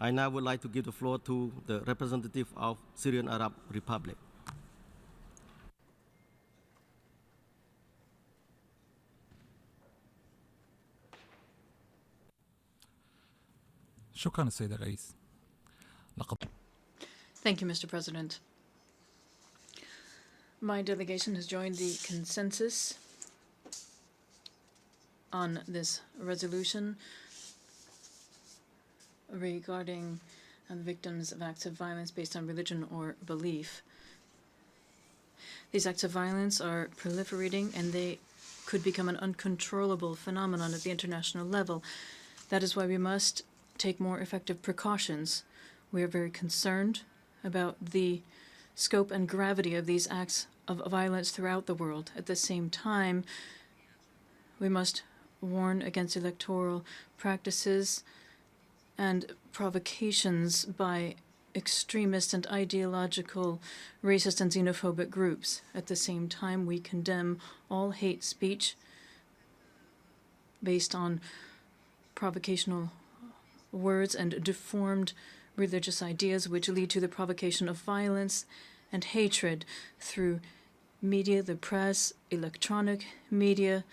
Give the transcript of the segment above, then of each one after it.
I now would like to give the floor to the representative of Syrian Arab Republic. شكرا السيد الرئيس. Thank you, Mr. President. My delegation has joined the consensus on this resolution regarding the victims of acts of violence based on religion or belief. These acts of violence are proliferating and they could become an uncontrollable phenomenon at the international level. That is why we must take more effective precautions. We are very concerned about the scope and gravity of these acts of violence throughout the world. At the same time, we must warn against electoral practices and provocations by extremist and ideological racist and xenophobic groups. At the same time, we condemn all hate speech based on provocational words and deformed religious ideas which lead to the provocation of violence and hatred through media, the press, electronic media,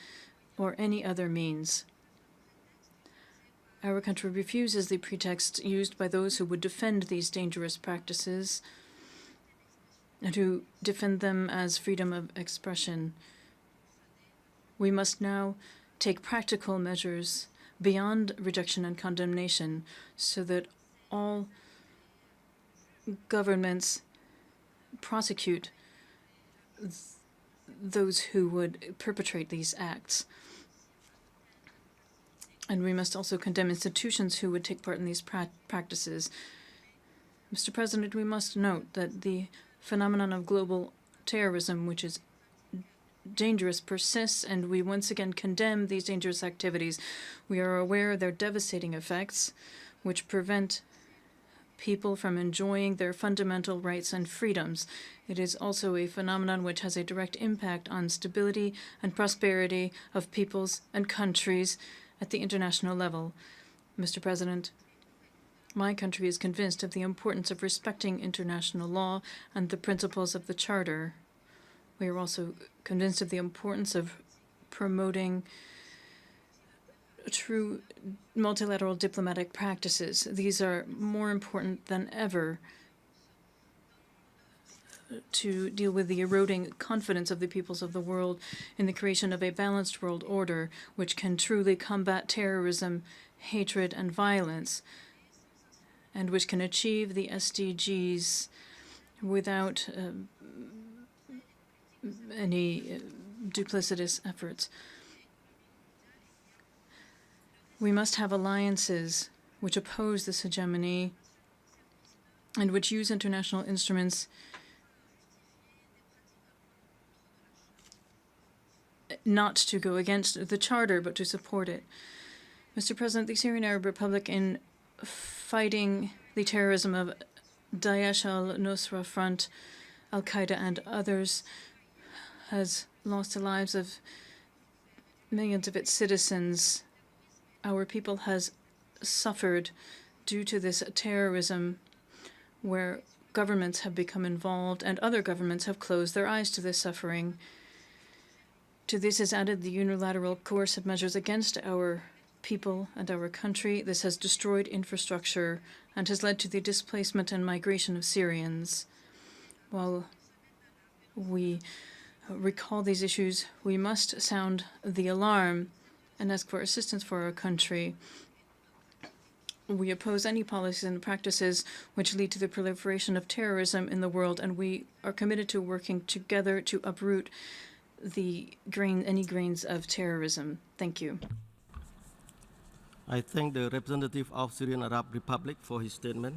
or any other means. Our country refuses the pretext used by those who would defend these dangerous practices and who defend them as freedom of expression. We must now take practical measures beyond rejection and condemnation so that all governments prosecute those who would perpetrate these acts. And we must also condemn institutions who would take part in these practices. Mr. President, we must note that the phenomenon of global terrorism, which is dangerous, persists, and we once again condemn these dangerous activities. We are aware of their devastating effects, which prevent people from enjoying their fundamental rights and freedoms. It is also a phenomenon which has a direct impact on stability and prosperity of peoples and countries at the international level. Mr. President, my country is convinced of the importance of respecting international law and the principles of the Charter. We are also convinced of the importance of promoting true multilateral diplomatic practices. These are more important than ever to deal with the eroding confidence of the peoples of the world in the creation of a balanced world order which can truly combat terrorism, hatred, and violence, and which can achieve the SDGs without any duplicitous efforts. We must have alliances which oppose this hegemony and which use international instruments not to go against the Charter, but to support it. Mr. President, the Syrian Arab Republic, in fighting the terrorism of Daesh al-Nusra Front, Al-Qaeda, and others, has lost the lives of millions of its citizens. Our people has suffered due to this terrorism, where governments have become involved and other governments have closed their eyes to this suffering. To this is added the unilateral coercive measures against our people and our country. This has destroyed infrastructure and has led to the displacement and migration of Syrians. While we recall these issues, we must sound the alarm and ask for assistance for our country. We oppose any policies and practices which lead to the proliferation of terrorism in the world, and we are committed to working together to uproot any grains of terrorism. Thank you. I thank the representative of Syrian Arab Republic for his statement.